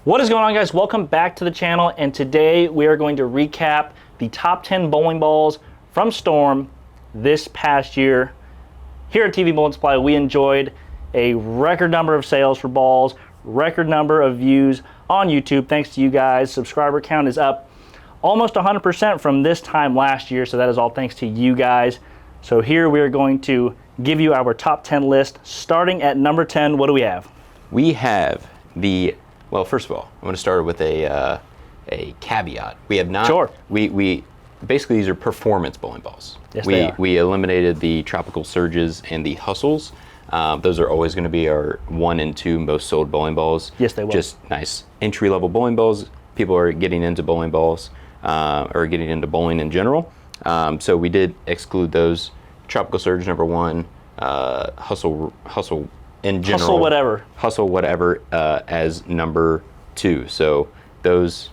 What is going on, guys? Welcome back to the channel, and today we are going to recap the top 10 bowling balls from Storm this past year. Here at TV Bowling Supply, we enjoyed a record number of sales for balls, record number of views on YouTube. Thanks to you guys. Subscriber count is up almost 100% from this time last year, so that is all thanks to you guys. So here we are going to give you our top 10 list. Starting at number 10, what do we have? We have the, well, first of all, I'm going to start with a caveat. We have not, Sure. We basically, these are performance bowling balls. Yes, they are. We eliminated the Tropical Surges and the Hustles. Those are always going to be our 1 and 2 most sold bowling balls. Yes, they will. Just nice entry-level bowling balls. People are getting into bowling balls, or getting into bowling in general. So we did exclude those. Tropical Surge number 1, Hustle in general. Hustle whatever as number 2. So those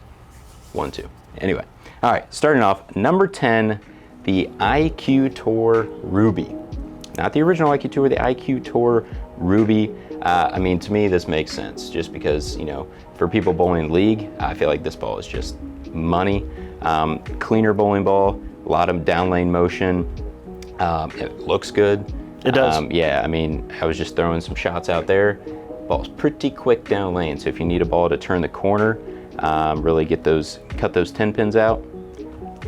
1, 2. Anyway, all right. Starting off, number 10, the IQ Tour Ruby. Not the original IQ Tour, the IQ Tour Ruby. I mean, to me, this makes sense just because, you know, for people bowling league, I feel like this ball is just money. Cleaner bowling ball, a lot of down lane motion. It looks good. It does. Yeah, I mean, I was just throwing some shots out there. Ball's pretty quick down lane, so if you need a ball to turn the corner, really cut those 10 pins out,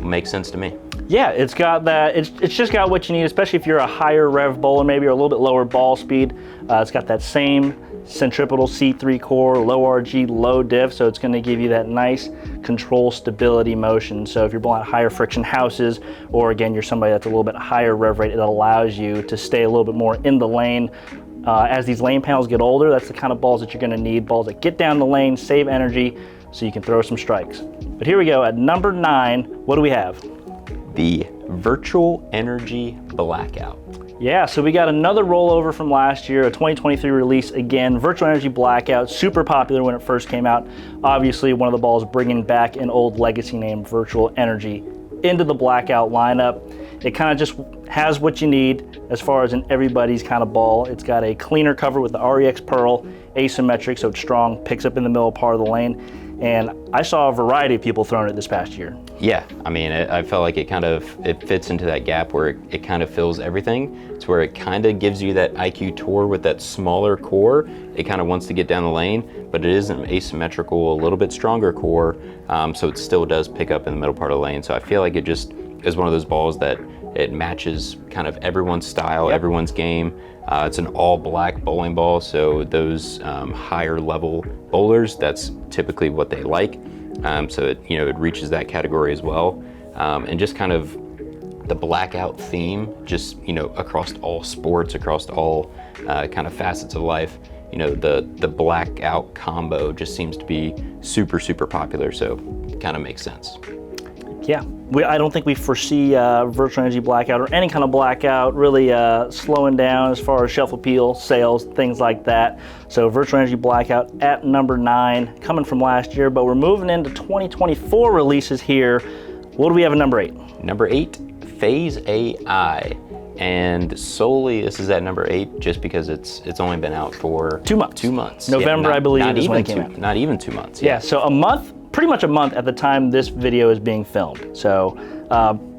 makes sense to me. Yeah, it's got that. It's just got what you need, especially if you're a higher rev bowler, maybe, or a little bit lower ball speed. It's got that same centripetal C3 core, low RG, low diff, so it's going to give you that nice control stability motion. So if you're bowling at higher friction houses, or again, you're somebody that's a little bit higher rev rate, it allows you to stay a little bit more in the lane. As these lane panels get older, that's the kind of balls that you're going to need, balls that get down the lane, save energy, so you can throw some strikes. But here we go, at number 9, what do we have? The Virtual Energy Blackout. Yeah, so we got another rollover from last year, a 2023 release again. Virtual Energy Blackout, super popular when it first came out. Obviously, one of the balls bringing back an old legacy name, Virtual Energy, into the Blackout lineup. It kind of just has what you need as far as an everybody's kind of ball. It's got a cleaner cover with the REX Pearl, asymmetric, so it's strong, picks up in the middle part of the lane. And I saw a variety of people throwing it this past year. Yeah, I mean, I felt like it fits into that gap where it kind of fills everything. It's where it kind of gives you that IQ Tour with that smaller core. It kind of wants to get down the lane, but it is an asymmetrical, a little bit stronger core, so it still does pick up in the middle part of the lane. So I feel like it just is one of those balls that it matches kind of everyone's style, everyone's game. It's an all black bowling ball, so those higher level bowlers, that's typically what they like. So it reaches that category as well. And just kind of the blackout theme, just across all sports, across all kind of facets of life. The blackout combo just seems to be super, super popular. So it kind of makes sense. Yeah, I don't think we foresee Virtual Energy Blackout or any kind of blackout really slowing down as far as shelf appeal, sales, things like that. So Virtual Energy Blackout at number 9, coming from last year, but we're moving into 2024 releases here. What do we have at number 8? Number 8, Phaze AI. And solely this is at number 8 just because it's only been out for 2 months. 2 months. November, I believe, is when it came out. Not even 2 months. Yeah, so a month. Pretty much a month at the time this video is being filmed. So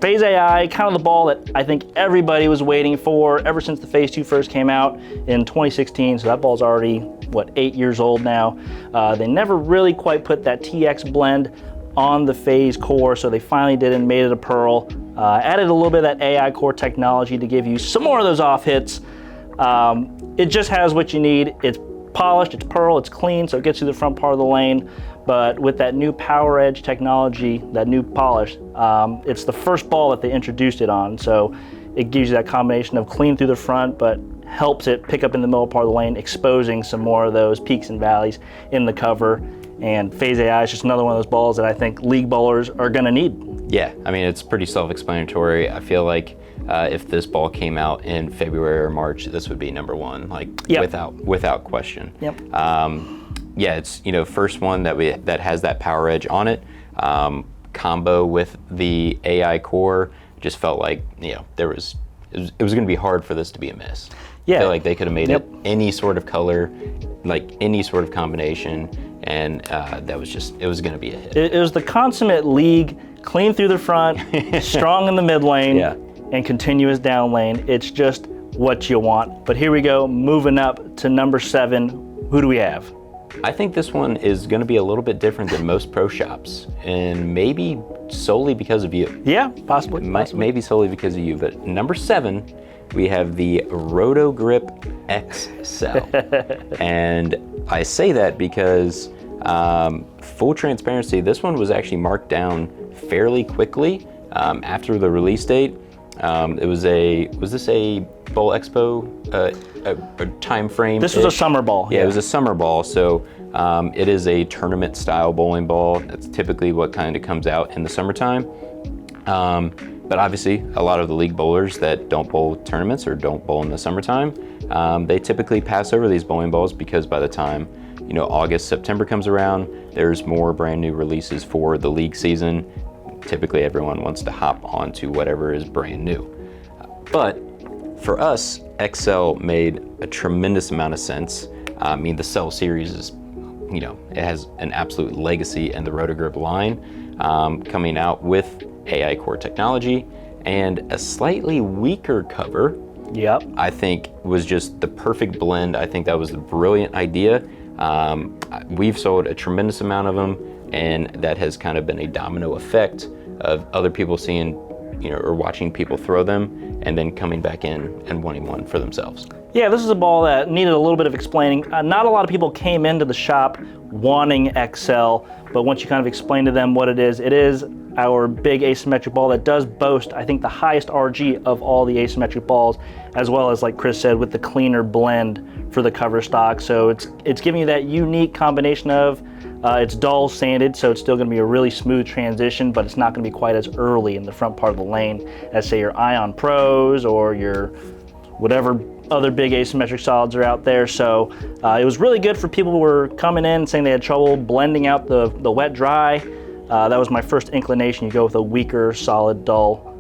Phaze AI, kind of the ball that I think everybody was waiting for ever since the Phaze 2 first came out in 2016. So that ball's already, what, 8 years old now. They never really quite put that TX blend on the Phaze core, so they finally did and made it a Pearl. Added a little bit of that AI core technology to give you some more of those off hits. It just has what you need. It's polished, it's Pearl, it's clean, so it gets you the front part of the lane. But with that new Power Edge technology, that new polish, it's the first ball that they introduced it on. So it gives you that combination of clean through the front, but helps it pick up in the middle part of the lane, exposing some more of those peaks and valleys in the cover. And Phaze AI is just another one of those balls that I think league bowlers are gonna need. Yeah, I mean, it's pretty self-explanatory. I feel like if this ball came out in February or March, this would be number 1, like without question. Yep. Yeah, it's first one that has that Power Edge on it. Combo with the AI core, just felt like it was going to be hard for this to be a miss. Yeah, I feel like they could have made it any sort of color, like any sort of combination, and that was just, it was going to be a hit. It was the consummate league, clean through the front, strong in the mid lane, Yeah. and continuous down lane. It's just what you want. But here we go, moving up to number 7. Who do we have? I think this one is going to be a little bit different than most pro shops, and maybe solely because of you. Yeah, possibly. Maybe solely because of you. But number 7, we have the Roto Grip XCell. And I say that because, full transparency, this one was actually marked down fairly quickly after the release date. Was this a Bowl Expo a time frame? This was a summer ball. Yeah, it was a summer ball. So it is a tournament style bowling ball. That's typically what kind of comes out in the summertime. But obviously, a lot of the league bowlers that don't bowl tournaments or don't bowl in the summertime, they typically pass over these bowling balls because by the time August, September comes around, there's more brand new releases for the league season. Typically, everyone wants to hop onto whatever is brand new. But for us, XCell made a tremendous amount of sense. I mean, the Cell series is, it has an absolute legacy in the Roto Grip line, coming out with AI core technology and a slightly weaker cover. Yep. I think was just the perfect blend. I think that was a brilliant idea. We've sold a tremendous amount of them, and that has kind of been a domino effect of other people seeing, or watching people throw them and then coming back in and wanting one for themselves. Yeah, this is a ball that needed a little bit of explaining. Not a lot of people came into the shop wanting XCell, but once you kind of explain to them what it is our big asymmetric ball that does boast, I think, the highest RG of all the asymmetric balls, as well as, like Chris said, with the cleaner blend for the cover stock. So it's giving you that unique combination of it's dull sanded, so it's still going to be a really smooth transition, but it's not going to be quite as early in the front part of the lane as, say, your Ion Pros or your whatever other big asymmetric solids are out there. So it was really good for people who were coming in saying they had trouble blending out the wet dry. That was my first inclination. You go with a weaker, solid, dull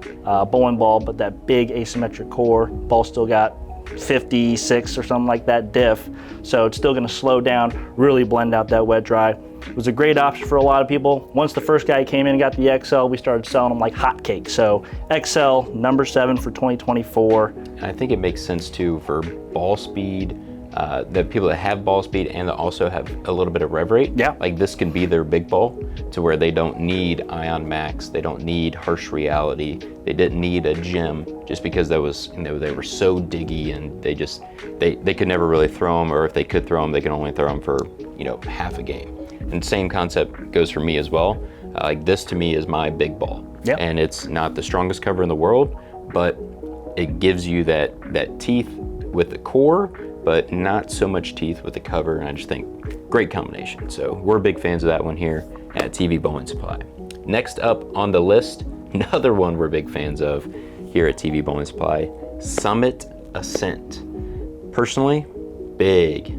bowling ball, but that big asymmetric core. Ball still got 56 or something like that diff, so it's still going to slow down, really blend out that wet dry. It was a great option for a lot of people. Once the first guy came in and got the XCell, we started selling them like hotcakes. So XCell, number 7 for 2024. And I think it makes sense too for ball speed, the people that have ball speed and that also have a little bit of rev rate. Yeah. Like this can be their big ball to where they don't need Ion Max, they don't need harsh reality, they didn't need a gem just because that was, they were so diggy and they could never really throw them, or if they could throw them, they could only throw them for, half a game. And same concept goes for me as well. Like this to me is my big ball. Yep. And it's not the strongest cover in the world, but it gives you that teeth with the core, but not so much teeth with the cover. And I just think great combination. So we're big fans of that one here at TV Bowling Supply. Next up on the list, another one we're big fans of here at TV Bowling Supply, Summit Ascent. Personally, big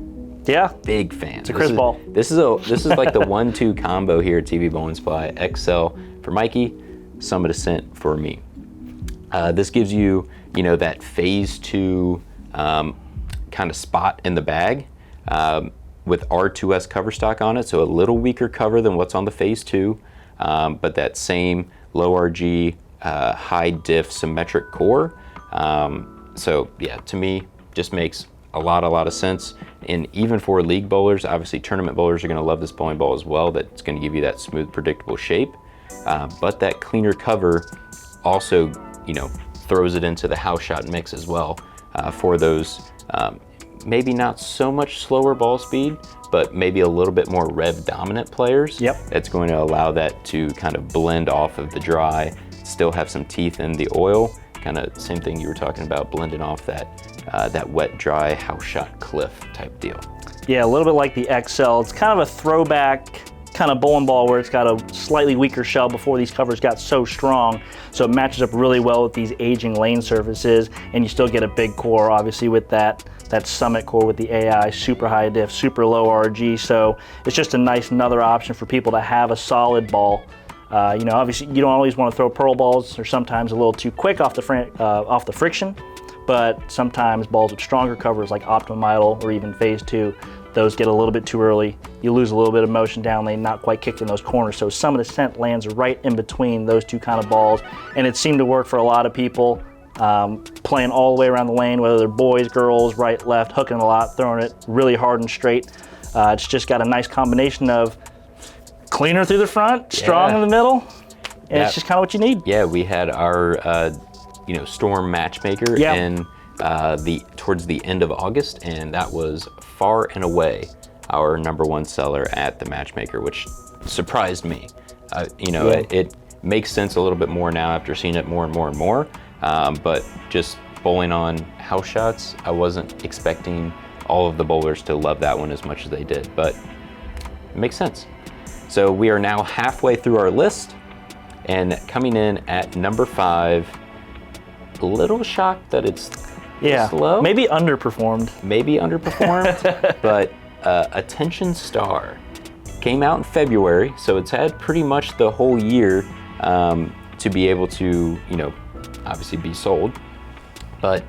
fan. It's a Chris ball. This is like the 1-2 combo here at TV Bowling Supply. XCell for Mikey, Summit Ascent for me. This gives you, that Phaze 2 kind of spot in the bag with R2S cover stock on it, so a little weaker cover than what's on the Phaze 2, but that same low RG, high diff symmetric core. So yeah, to me, just makes a lot of sense. And even for league bowlers, obviously tournament bowlers are going to love this bowling ball as well. That's going to give you that smooth, predictable shape. But that cleaner cover also, throws it into the house shot mix as well for those maybe not so much slower ball speed, but maybe a little bit more rev dominant players. Yep. It's going to allow that to kind of blend off of the dry, still have some teeth in the oil. Kind of same thing you were talking about, blending off that wet, dry house shot cliff type deal. Yeah, a little bit like the XCell. It's kind of a throwback kind of bowling ball where it's got a slightly weaker shell before these covers got so strong. So it matches up really well with these aging lane surfaces, and you still get a big core, obviously, with that Summit core with the AI, super high diff, super low RG. So it's just a nice another option for people to have a solid ball. Obviously you don't always want to throw pearl balls, or sometimes a little too quick off the friction, but sometimes balls with stronger covers like Optimum Idol or even Phaze 2, those get a little bit too early. You lose a little bit of motion down lane, not quite kicked in those corners. So some of the scent lands right in between those two kind of balls. And it seemed to work for a lot of people, playing all the way around the lane, whether they're boys, girls, right, left, hooking a lot, throwing it really hard and straight. It's just got a nice combination of cleaner through the front, strong in the middle, and it's just kind of what you need. Yeah, we had our Storm Matchmaker in towards the end of August, and that was far and away our #1 seller at the Matchmaker, which surprised me. It makes sense a little bit more now after seeing it more and more and more, but just bowling on house shots, I wasn't expecting all of the bowlers to love that one as much as they did, but it makes sense. So we are now halfway through our list, and coming in at number 5, a little shocked that it's slow. Maybe underperformed. But Attention Star came out in February, so it's had pretty much the whole year to be able to, obviously be sold. But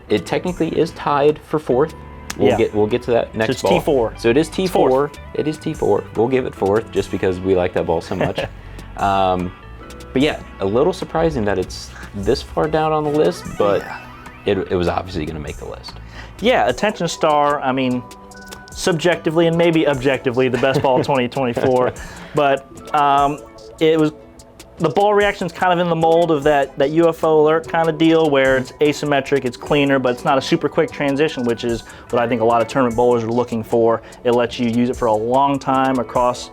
it technically is tied for 4th. We'll get to that next ball. It's T4. So it is T4. It is T4. We'll give it 4th just because we like that ball so much. But yeah, a little surprising that it's this far down on the list, but it was obviously going to make the list. Yeah, Attention Star, I mean, subjectively and maybe objectively the best ball of 2024, but it was, the ball reaction's kind of in the mold of that UFO alert kind of deal where it's asymmetric, it's cleaner, but it's not a super quick transition, which is what I think a lot of tournament bowlers are looking for. It lets you use it for a long time across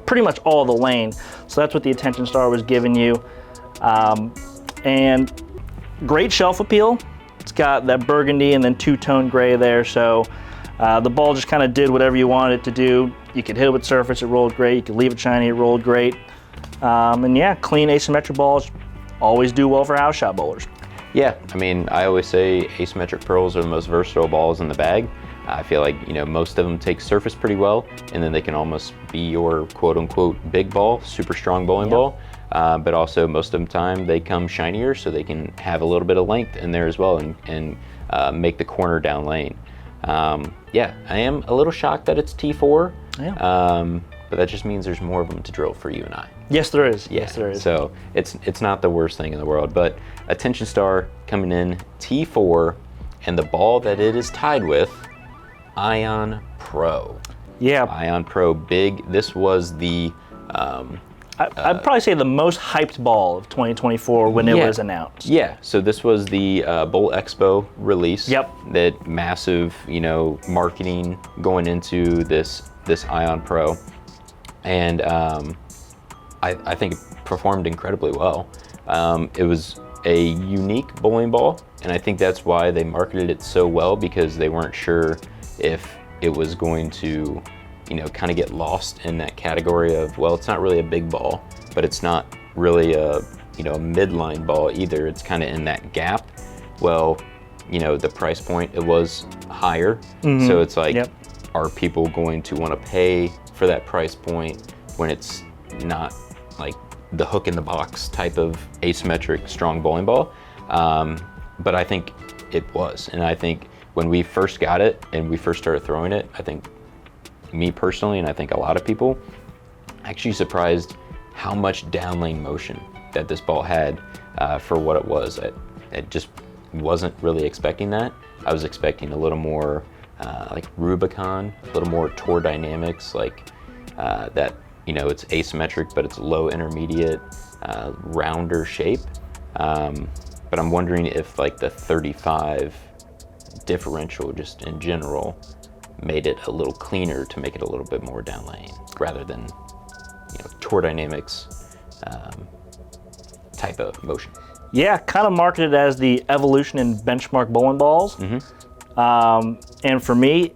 pretty much all the lane. So that's what the Attention Star was giving you. And great shelf appeal. It's got that burgundy and then two-tone gray there, so the ball just kind of did whatever you wanted it to do. You could hit it with surface, it rolled great. You could leave it shiny, it rolled great. And yeah, clean asymmetric balls always do well for house shot bowlers. Yeah, I mean, I always say asymmetric pearls are the most versatile balls in the bag. I feel like, most of them take surface pretty well, and then they can almost be your quote-unquote big ball, super strong bowling ball. But also most of the time they come shinier, so they can have a little bit of length in there as well and make the corner down lane. Yeah, I am a little shocked that it's T4, but that just means there's more of them to drill for you and I. Yes, there is. Yeah. Yes, there is. So it's not the worst thing in the world, but Attention Star coming in T4, and the ball that it is tied with, Ion Pro. Yeah. Ion Pro big. This was the I'd probably say the most hyped ball of 2024 when it was announced. Yeah, so this was the Bowl Expo release. Yep. That massive, marketing going into this Ion Pro, and I think it performed incredibly well. It was a unique bowling ball, and I think that's why they marketed it so well, because they weren't sure if it was going to kind of get lost in that category of, well, it's not really a big ball, but it's not really a midline ball either. It's kind of in that gap. Well, the price point, it was higher. So it's like, are people going to want to pay for that price point when it's not like the hook in the box type of asymmetric strong bowling ball? But I think it was, and I think when we first got it and we first started throwing it, I think me personally, and I think a lot of people, actually surprised how much down lane motion that this ball had for what it was. I just wasn't really expecting that. I was expecting a little more like Rubicon, a little more tour dynamics, like that, it's asymmetric, but it's low intermediate, rounder shape. But I'm wondering if like the 35 differential just in general made it a little cleaner to make it a little bit more down lane rather than tour dynamics type of motion. Yeah, kind of marketed as the evolution in benchmark bowling balls. And for me,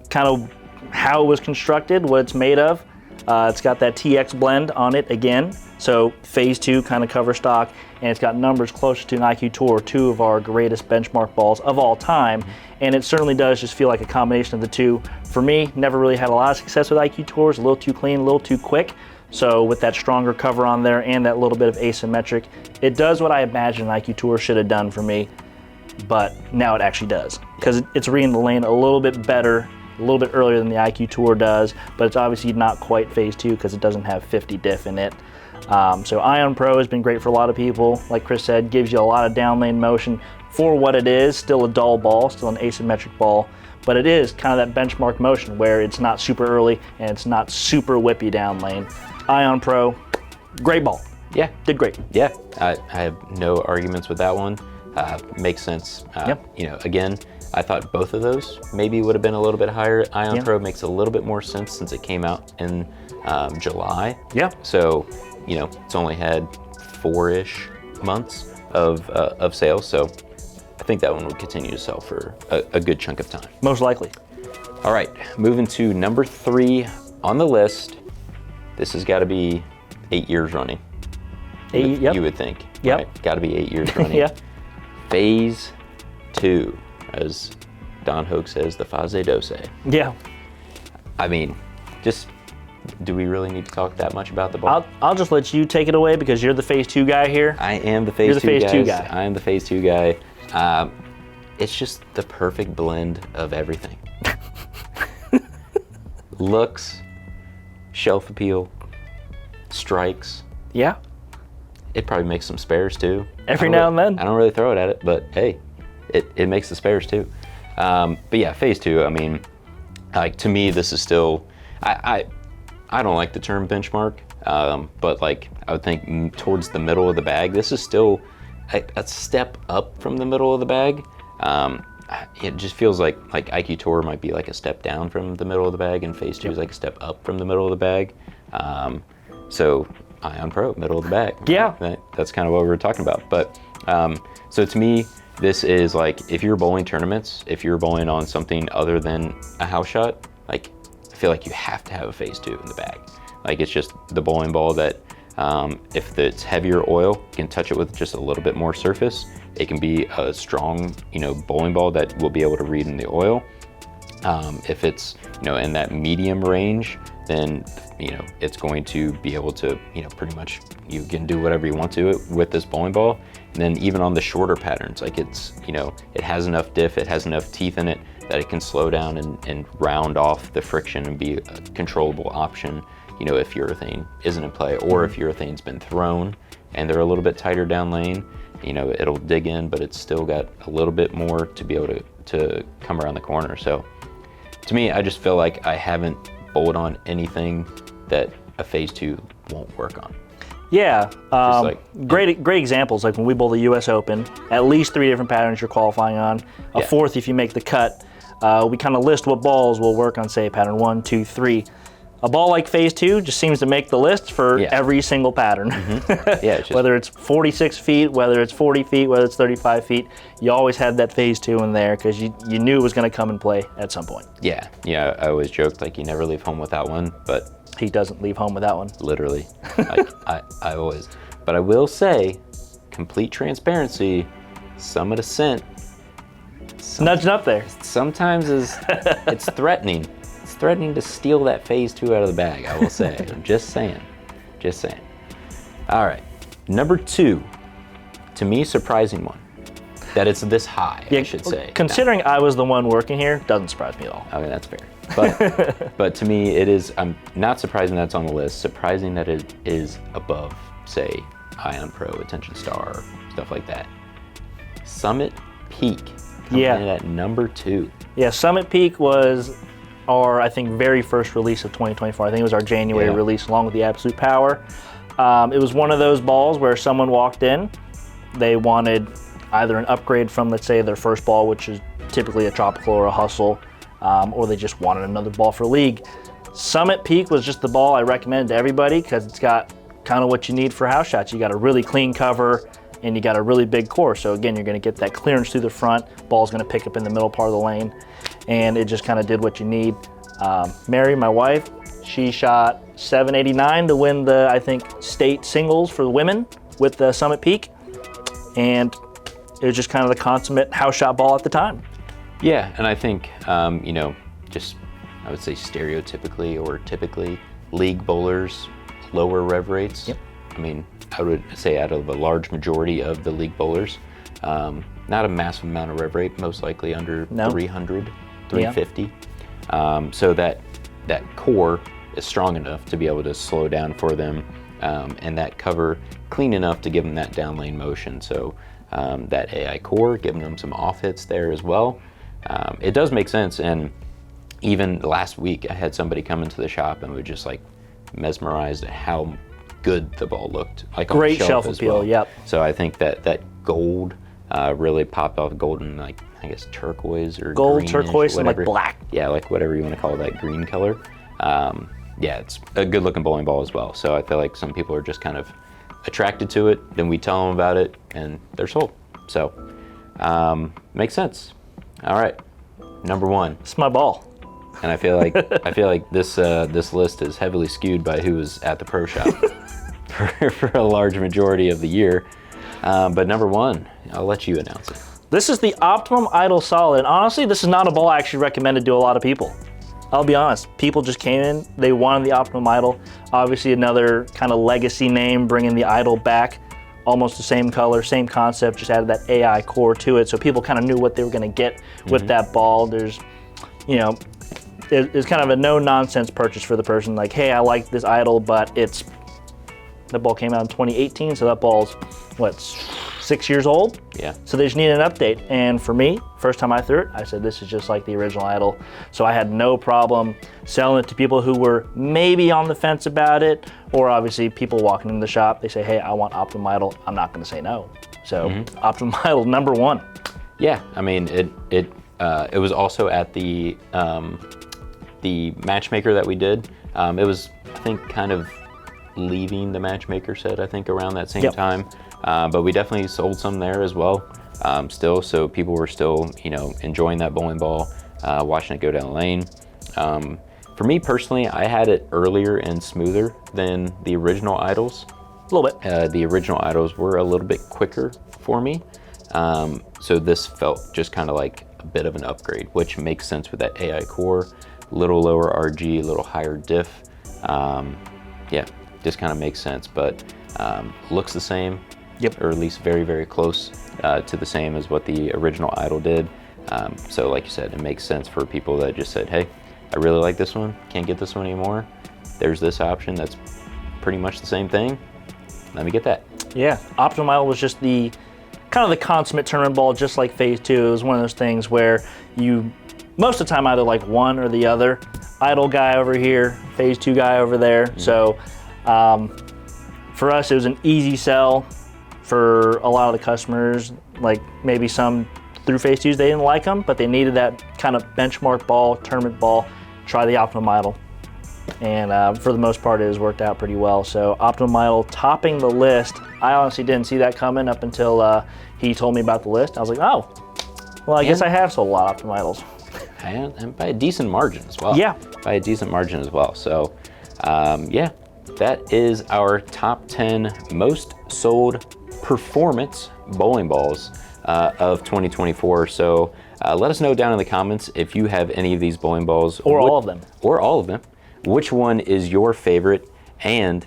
kind of how it was constructed, what it's made of, it's got that TX blend on it again. So Phaze 2 kind of cover stock, and it's got numbers closer to an IQ Tour, 2 of our greatest benchmark balls of all time. And it certainly does just feel like a combination of the two. For me, never really had a lot of success with IQ Tours, a little too clean, a little too quick. So with that stronger cover on there and that little bit of asymmetric, it does what I imagined an IQ Tour should have done for me, but now it actually does. Because it's reading the lane a little bit better a little bit earlier than the IQ Tour does, but it's obviously not quite Phase 2 because it doesn't have 50 diff in it. So Ion Pro has been great for a lot of people. Like Chris said, gives you a lot of down lane motion for what it is. Still a dull ball, still an asymmetric ball, but it is kind of that benchmark motion where it's not super early and it's not super whippy down lane. Ion Pro, great ball. Yeah. Did great. Yeah, I have no arguments with that one. Makes sense. You know, again, I thought both of those maybe would have been a little bit higher. Ion Pro makes a little bit more sense since it came out in July. Yeah. So, you know, it's only had 4-ish months of sales. So I think that one will continue to sell for a good chunk of time. Most likely. All right, moving to number 3 on the list. This has got to be 8 years running. You would think. Yep. Right? Got to be 8 years running. Yeah. Phase 2, as Don Hoke says, the Phaze AI. Yeah. I mean, just, do we really need to talk that much about the ball? I'll just let you take it away because you're the Phase 2 guy here. I am the Phase 2 guy. I am the Phase 2 guy. It's just the perfect blend of everything. Looks, shelf appeal, strikes. Yeah. It probably makes some spares too. Every now and then. I don't really throw it at it, but hey, it makes the spares too. But yeah, Phase 2, I mean, like to me, this is still, I don't like the term benchmark, but like I would think towards the middle of the bag, this is still a step up from the middle of the bag. It just feels like IQ Tour might be like a step down from the middle of the bag, and Phase 2 is like a step up from the middle of the bag. So Ion Pro, middle of the bag. Yeah. That's kind of what we were talking about. But so to me, this is like, if you're bowling tournaments, if you're bowling on something other than a house shot, like I feel like you have to have a Phase 2 in the bag. Like it's just the bowling ball that if it's heavier oil, you can touch it with just a little bit more surface. It can be a strong, you know, bowling ball that will be able to read in the oil. If it's, you know, in that medium range, then, you know, it's going to be able to, you know, pretty much you can do whatever you want to with this bowling ball. And then even on the shorter patterns, like it's, you know, it has enough diff, it has enough teeth in it that it can slow down and round off the friction and be a controllable option, you know, if urethane isn't in play, or if urethane's been thrown and they're a little bit tighter down lane, you know, it'll dig in, but it's still got a little bit more to be able to come around the corner. So to me, I just feel like I haven't bowled on anything that a Phase 2 won't work on. Yeah, great examples. Like when we bowl the U.S. Open, at least 3 different patterns you're qualifying on. A fourth if you make the cut. We kind of list what balls will work on, say, pattern 1, 2, 3. A ball like Phase 2 just seems to make the list for every single pattern. Yeah, it's just, whether it's 46 feet, whether it's 40 feet, whether it's 35 feet, you always had that Phase 2 in there because you knew it was going to come and play at some point. Yeah, I always joked like you never leave home without one, but he doesn't leave home without one. Literally, like, I always. But I will say, complete transparency, some of the Ascent, nudging up there. Sometimes it's threatening. It's threatening to steal that Phase 2 out of the bag, I will say. I'm just saying. All right, number 2, to me, surprising one. That it's this high, I should say. Considering I was the one working here, doesn't surprise me at all. Okay, that's fair. But to me, it is, I'm not surprising that it's on the list, surprising that it is above, say, Ion Pro, Attention Star, stuff like that. Summit Peak coming in at number 2. Yeah, Summit Peak was our, I think, very first release of 2024. I think it was our January release along with the Absolute Power. It was one of those balls where someone walked in, they wanted either an upgrade from, let's say, their first ball, which is typically a Tropical or a Hustle, or they just wanted another ball for league. Summit Peak was just the ball I recommended to everybody because it's got kind of what you need for house shots. You got a really clean cover and you got a really big core. So again, you're going to get that clearance through the front. Ball's going to pick up in the middle part of the lane, and it just kind of did what you need. Mary, my wife, she shot 789 to win the, I think, state singles for the women with the Summit Peak, and it was just kind of the consummate house shot ball at the time. Yeah, and I think, you know, just, I would say stereotypically or typically, league bowlers, lower rev rates. Yep. I mean, I would say out of a large majority of the league bowlers, not a massive amount of rev rate, most likely under 300, 350. so that core is strong enough to be able to slow down for them, and that cover clean enough to give them that down lane motion. So that AI core giving them some off hits there as well. It does make sense. And even last week I had somebody come into the shop and was just like mesmerized at how good the ball looked. Like on Great the shelf as appeal, well. yep. So I think that gold really popped off. Golden, like I guess turquoise or Gold, greenish, turquoise, and like whatever. black. Yeah, like whatever you want to call that green color. Yeah, it's a good looking bowling ball as well. So I feel like some people are just kind of attracted to it. Then we tell them about it and they're sold. So makes sense. All right, number 1. It's my ball. And I feel like this list is heavily skewed by who was at the pro shop for a large majority of the year. But number 1, I'll let you announce it. This is the Optimum Idol Solid. And honestly, this is not a ball I actually recommended to a lot of people. I'll be honest, people just came in, they wanted the Optimum Idol. Obviously another kind of legacy name, bringing the Idol back. Almost the same color, same concept, just added that AI core to it. So people kind of knew what they were gonna get with that ball. There's, you know, it's kind of a no-nonsense purchase for the person. Like, hey, I like this Idol, but the ball came out in 2018, so that ball's, what, 6 years old? Yeah. So they just need an update. And for me, first time I threw it, I said, this is just like the original Idol. So I had no problem selling it to people who were maybe on the fence about it, or obviously people walking into the shop, they say, hey, I want Optimum Idol. I'm not gonna say no. So Optimum Idol number 1. Yeah, I mean, it was also at the matchmaker that we did. It was, I think, kind of leaving the matchmaker set, I think, around that same time. But we definitely sold some there as well, still. So people were still, you know, enjoying that bowling ball, watching it go down the lane. For me personally, I had it earlier and smoother than the original Idols. A little bit. The original Idols were a little bit quicker for me. So this felt just kind of like a bit of an upgrade, which makes sense with that AI core, little lower RG, a little higher diff. Yeah, just kind of makes sense, but looks the same. Yep. Or at least very, very close to the same as what the original Idol did. So like you said, it makes sense for people that just said, hey, I really like this one, can't get this one anymore. There's this option that's pretty much the same thing. Let me get that. Yeah, Optimum Idol was just the kind of the consummate tournament ball, just like Phase 2. It was one of those things where you, most of the time, either like one or the other. Idol guy over here, Phase 2 guy over there. So for us, it was an easy sell for a lot of the customers. Like maybe some through Phase 2s, they didn't like them, but they needed that kind of benchmark ball, tournament ball. Try the Optimum Idol. And for the most part, it has worked out pretty well. So Optimum Idol topping the list. I honestly didn't see that coming up until he told me about the list. I was like, oh, well, I guess I have sold a lot of Optimum Idols. And by a decent margin as well. Yeah. By a decent margin as well. So yeah, that is our top 10 most sold performance bowling balls of 2024. So let us know down in the comments if you have any of these bowling balls. Or all of them. Or all of them. Which one is your favorite? And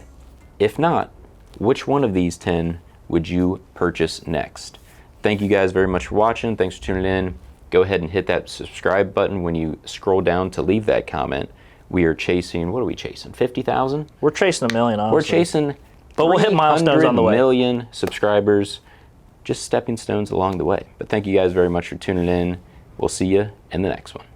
if not, which one of these 10 would you purchase next? Thank you guys very much for watching. Thanks for tuning in. Go ahead and hit that subscribe button when you scroll down to leave that comment. We are chasing, what are we chasing? 50,000? We're chasing 1 million, honestly. We're chasing but we'll hit milestones on the way. 1 million subscribers. Just stepping stones along the way. But thank you guys very much for tuning in. We'll see you in the next one.